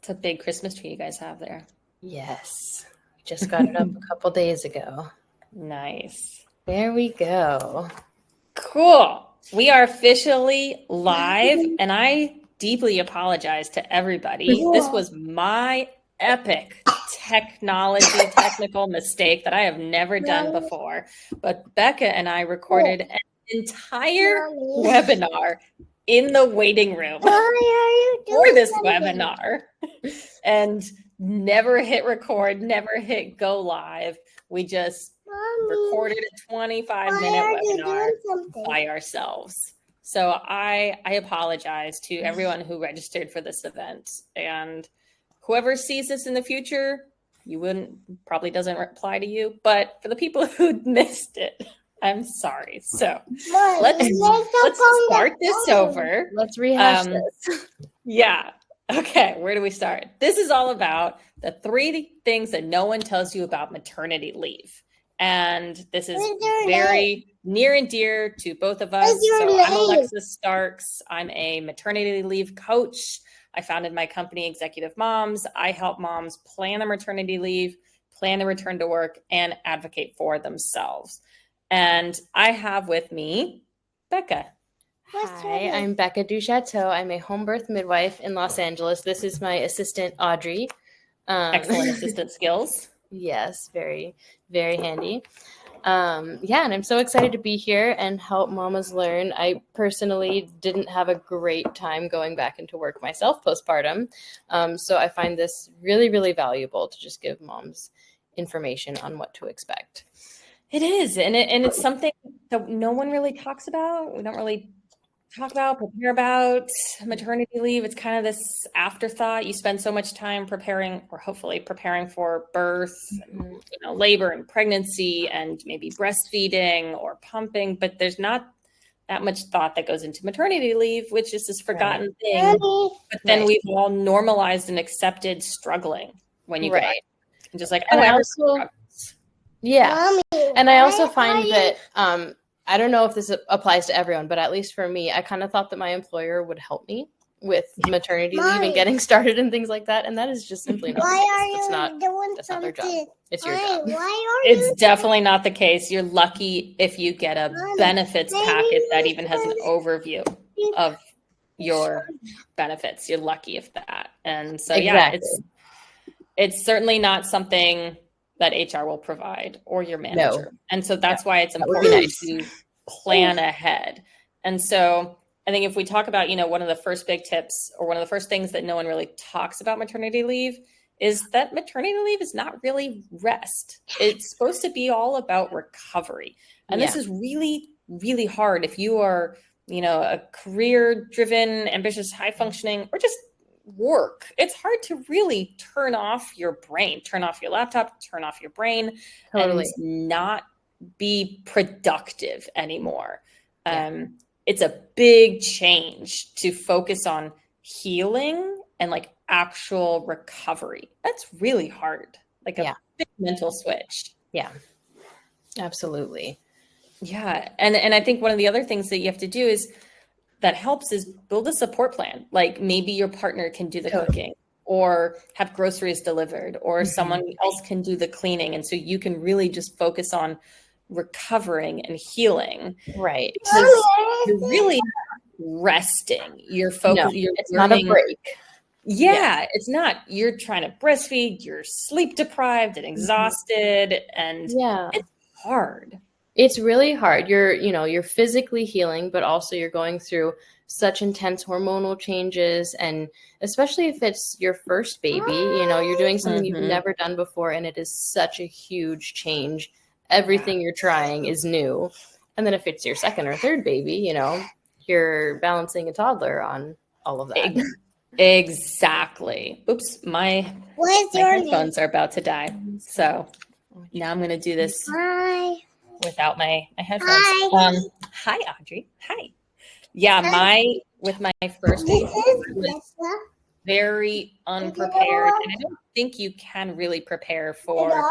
It's a big Christmas tree you guys have there. Yes. Just got it up a couple days ago. Nice. There we go. Cool. We are officially live, and I deeply apologize to everybody. This was my epic technical mistake that I have never done before. But Becca and I recorded an entire webinar in the waiting room for this webinar and never hit record, never hit go live. We just recorded a 25-minute webinar by ourselves. So I apologize to everyone who registered for this event, and whoever sees this in the future, probably doesn't apply to you, but for the people who missed it, I'm sorry. So let's start this over. Let's rehash this. Yeah. Okay. Where do we start? This is all about the 3 things that no one tells you about maternity leave. And this is very near and dear to both of us. So I'm Alexis Starks. I'm a maternity leave coach. I founded my company, Executive Moms. I help moms plan their maternity leave, plan the return to work, and advocate for themselves. And I have with me Becca. Hi, I'm Becca Duchateau. I'm a home birth midwife in Los Angeles. This is my assistant, Audrey. Excellent assistant skills. Yes, very, very handy. And I'm so excited to be here and help mamas learn. I personally didn't have a great time going back into work myself postpartum. So I find this really, really valuable to just give moms information on what to expect. It is. And it's something that no one really talks about. We don't really prepare about maternity leave. It's kind of this afterthought. You spend so much time preparing, or hopefully preparing for birth, and, labor and pregnancy, and maybe breastfeeding or pumping, but there's not that much thought that goes into maternity leave, which is this forgotten thing. But then we've all normalized and accepted struggling when you go back. And just like, and I also find that I don't know if this applies to everyone, but at least for me, I kind of thought that my employer would help me with maternity leave and getting started and things like that. And that is just simply not the case. That's not their job. It's your job. It's definitely not the case. You're lucky if you get a benefits packet that even has an overview of your benefits. You're lucky if that. And so, it's certainly not something that HR will provide or your manager. No. And so that's why it's important to plan ahead. And so I think if we talk about, one of the first big tips, or one of the first things that no one really talks about maternity leave, is that maternity leave is not really rest. It's supposed to be all about recovery. And this is really, really hard if you are, a career-driven, ambitious, high-functioning, or just work. It's hard to really turn off your brain, turn off your laptop, turn off your brain, and not be productive anymore. It's a big change to focus on healing and actual recovery. That's really hard. A big mental switch. Yeah, absolutely. Yeah. And I think one of the other things that you have to do is build a support plan. Like maybe your partner can do the cooking, or have groceries delivered, or someone else can do the cleaning. And so you can really just focus on recovering and healing. Right. Because you're really resting. You're focused. No, it's not a break. Yeah, it's not. You're trying to breastfeed. You're sleep deprived and exhausted. And it's hard. It's really hard. You're physically healing, but also you're going through such intense hormonal changes. And especially if it's your first baby, you're doing something you've never done before. And it is such a huge change. Everything you're trying is new. And then if it's your second or third baby, you're balancing a toddler on all of that. Exactly. Oops, my headphones are about to die. So now I'm going to do this. Without my headphones. Hi, Audrey. Hi. Yeah, with my first baby, I was very unprepared. And I don't think you can really prepare for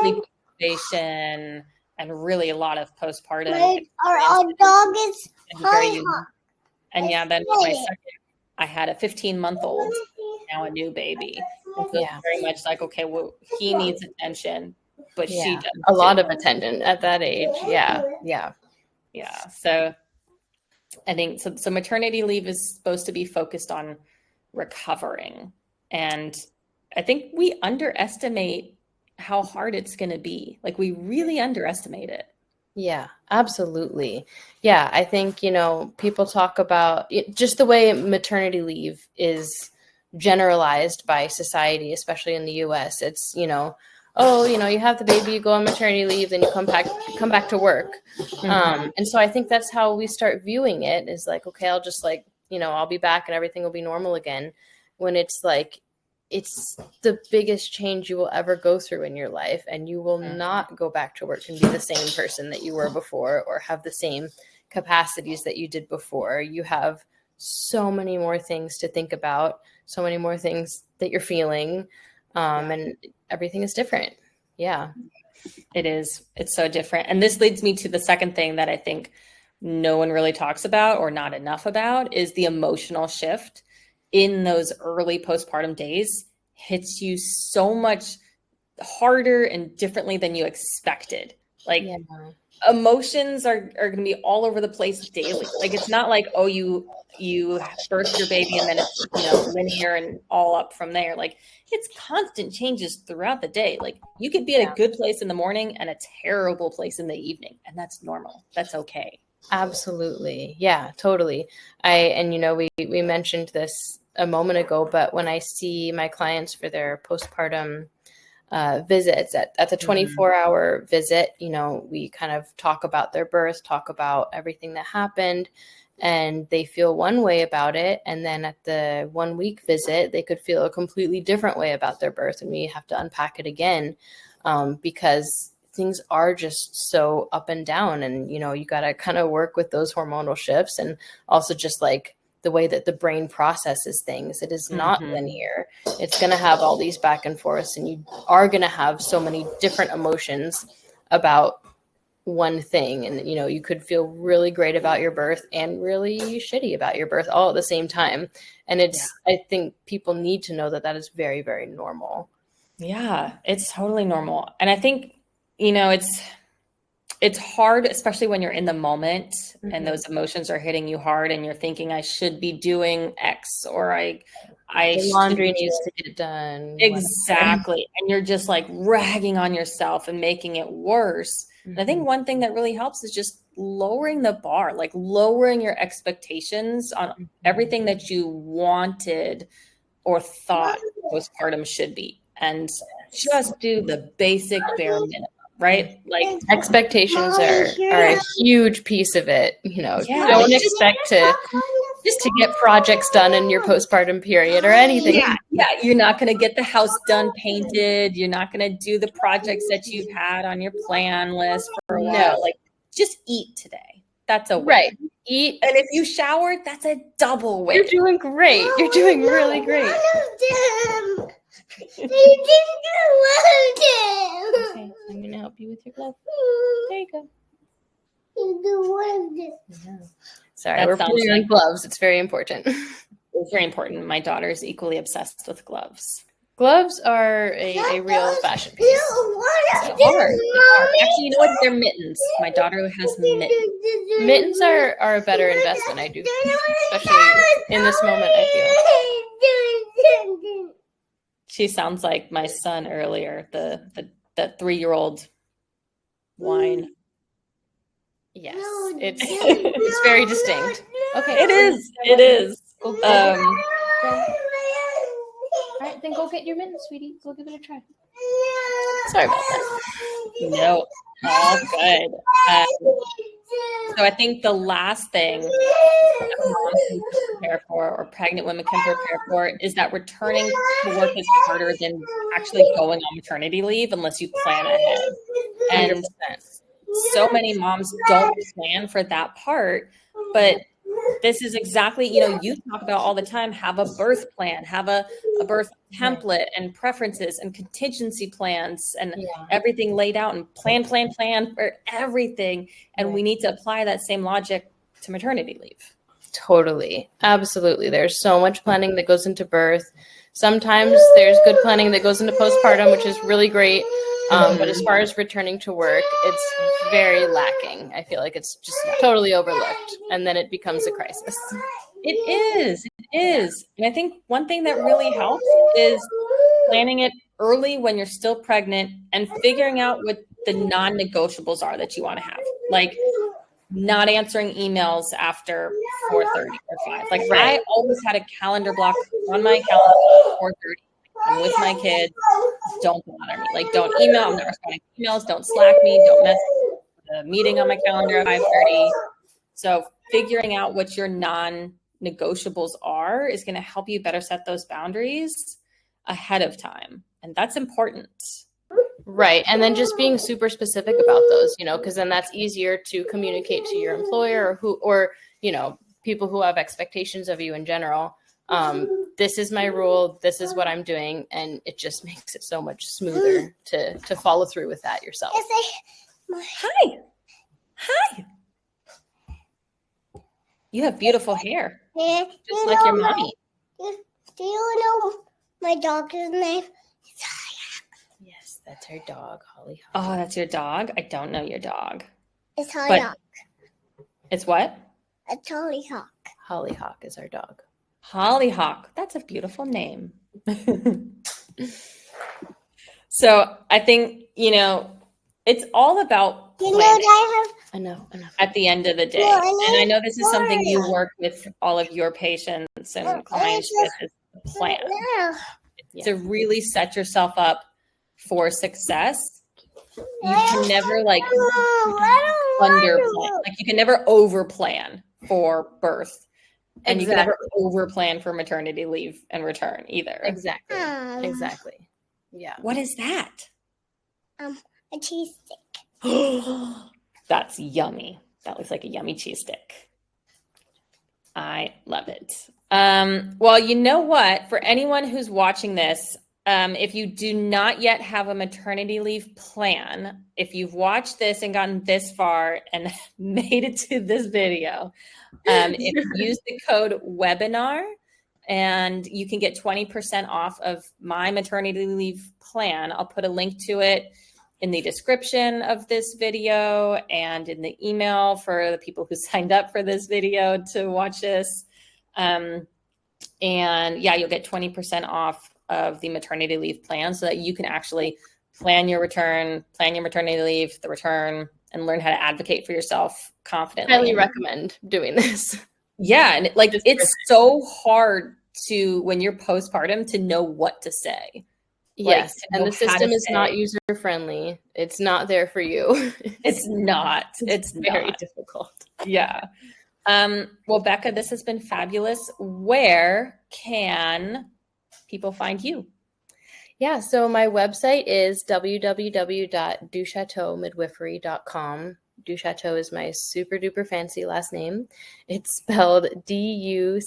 sleep deprivation and really a lot of postpartum. Our dog is And then my second, I had a 15-month-old. now a new baby. And so it's very much like, okay, well, he needs attention, but she does a lot of attention at that age. Yeah. So I think so maternity leave is supposed to be focused on recovering. And I think we underestimate how hard it's going to be. Like, we really underestimate it. Yeah, absolutely. Yeah, I think, people talk about just the way maternity leave is generalized by society, especially in the US. It's, you have the baby, you go on maternity leave, then you come back to work. And so I think that's how we start viewing it, is like, okay, I'll just I'll be back and everything will be normal again, when it's like, it's the biggest change you will ever go through in your life, and you will not go back to work and be the same person that you were before, or have the same capacities that you did before. You have so many more things to think about, so many more things that you're feeling, and everything is different. Yeah, it is. It's so different. And this leads me to the second thing that I think no one really talks about, or not enough about, is the emotional shift in those early postpartum days. Hits you so much harder and differently than you expected. Like, emotions are going to be all over the place daily. Like, it's not like, oh, you birth your baby and then it's linear and all up from there. Like, it's constant changes throughout the day. Like, you could be at a good place in the morning and a terrible place in the evening, and that's normal. That's okay. Absolutely. Yeah, totally. We mentioned this a moment ago, but when I see my clients for their postpartum visits at the 24-hour visit, we kind of talk about their birth, talk about everything that happened, and they feel one way about it. And then at the 1 week visit, they could feel a completely different way about their birth. And we have to unpack it again, because things are just so up and down, and, you got to kind of work with those hormonal shifts, and also just like the way that the brain processes things. It is not linear. It's going to have all these back and forths, and you are going to have so many different emotions about one thing. And, you could feel really great about your birth and really shitty about your birth all at the same time. And I think people need to know that that is very, very normal. Yeah, it's totally normal. And I think, it's hard, especially when you're in the moment and those emotions are hitting you hard, and you're thinking, I should be doing X, or I the laundry needs to get done. Exactly. Whatever. And you're just like ragging on yourself and making it worse. And I think one thing that really helps is just lowering the bar, like lowering your expectations on everything that you wanted or thought postpartum should be, and just do the basic bare minimum. Right? Like, expectations are a huge piece of it. Don't expect to get projects done in your postpartum period or anything. Yeah. You're not going to get the house done painted. You're not going to do the projects that you've had on your plan list for a while. Like, just eat today. That's a win. Right. Eat. And if you showered, that's a double win. You're doing great. You're doing really great. Okay, I'm gonna help you with your glove. There you go. Sorry, we're putting on gloves. It's very important. It's very important. My daughter is equally obsessed with gloves. Gloves are a real fashion piece. It's hard. Actually, you know what? They're mittens. My daughter has mittens. Mittens are a better investment, I do, especially in this moment, I feel. She sounds like my son earlier, the 3-year-old whine. Yes, it's very distinct. Okay, it is. All right, then go get your mittens, sweetie. Go give it a try. Sorry about that. No, all good. So I think the last thing that moms can prepare for, or pregnant women can prepare for, is that returning to work is harder than actually going on maternity leave unless you plan ahead. And so many moms don't plan for that part, but this is exactly, you talk about all the time, have a birth plan, have a birth template and preferences and contingency plans and everything laid out, and plan for everything. And we need to apply that same logic to maternity leave. Totally. Absolutely. There's so much planning that goes into birth, Sometimes there's good planning that goes into postpartum, which is really great. But as far as returning to work, it's very lacking. I feel like it's just totally overlooked, and then it becomes a crisis. It is. It is. And I think one thing that really helps is planning it early when you're still pregnant and figuring out what the non-negotiables are that you want to have. Like not answering emails after 4:30 or 5. Like I always had a calendar block on my calendar at 4:30. I'm with my kids. Don't bother me. Like don't email. I'm not responding to emails. Don't Slack me. Don't mess with the meeting on my calendar at 5:30. So figuring out what your non-negotiables are is going to help you better set those boundaries ahead of time. And that's important. Right. And then just being super specific about those, because then that's easier to communicate to your employer or people who have expectations of you in general. This is my rule. This is what I'm doing. And it just makes it so much smoother to follow through with that yourself. Hi. Hi. You have beautiful hair. Just like your mommy. Do you know my dog's name? Yes, that's her dog, Holly. Oh, that's your dog? I don't know your dog. It's Hollyhock. It's what? It's Hollyhock. Hollyhock is our dog. Hollyhock. That's a beautiful name. So I think, it's all about planning Enough. at the end of the day. And I know this is something you work with all of your patients and clients with is the plan. To really set yourself up for success. You can never underplan. Like you can never overplan for birth. And you can never overplan for maternity leave and return either. Exactly. Yeah. What is that? A cheese stick. That's yummy. That looks like a yummy cheese stick. I love it. Well, you know what? For anyone who's watching this, if you do not yet have a maternity leave plan, if you've watched this and gotten this far and made it to this video, if you use the code webinar, and you can get 20% off of my maternity leave plan. I'll put a link to it in the description of this video and in the email for the people who signed up for this video to watch this. And yeah, you'll get 20% off of the maternity leave plan so that you can actually plan your return, plan your maternity leave, the return, and learn how to advocate for yourself confidently. Highly recommend doing this. Yeah. And it's so hard when you're postpartum to know what to say. Yes. And the system is not user friendly. It's not there for you. It's not. It's very not. difficult. Yeah. Well, Becca, this has been fabulous. Where can people find you? Yeah, so my website is www.duchateaumidwifery.com. Duchateau is my super duper fancy last name. It's spelled Duchateau.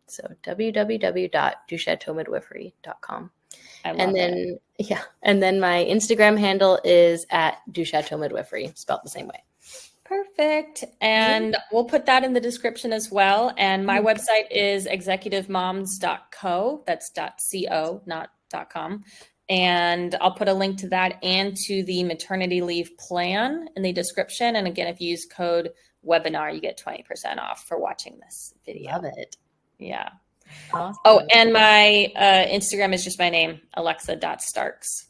So www.duchateaumidwifery.com. And then my Instagram handle is @duchateaumidwifery, spelled the same way. Perfect. And we'll put that in the description as well. And my website is executivemoms.co. That's .co, not .com. And I'll put a link to that and to the maternity leave plan in the description. And again, if you use code webinar, you get 20% off for watching this video. Love it. Yeah. Awesome. Oh, and my Instagram is just my name, alexa.starks.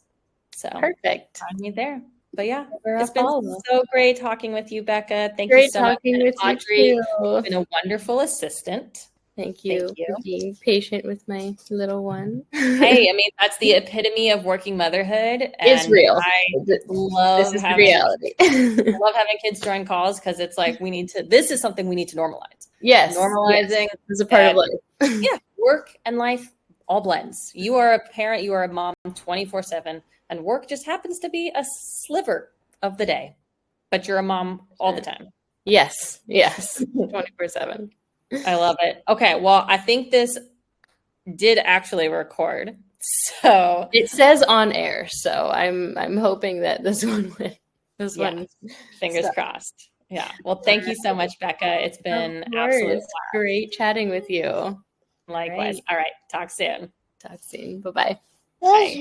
So perfect. Find me there. But yeah, it's been so great talking with you, Becca. Thank you so much. With Audrey, you you've been a wonderful assistant. Thank you for being patient with my little one. Hey, I mean, that's the epitome of working motherhood. And it's real. I love this is reality. I love having kids join calls because it's like this is something we need to normalize. Yes. Normalizing is a part of life. Yeah. Work and life all blends. You are a parent, you are a mom 24/7, and work just happens to be a sliver of the day. But you're a mom all the time. Yes. 24/7. I love it. Okay, well, I think this did actually record. So it says on air. So I'm hoping that this one went. Fingers crossed. Yeah. Well, thank you so much, Becca. It's been absolutely great chatting with you. Likewise. All right. Talk soon. Talk soon. Bye-bye. Bye.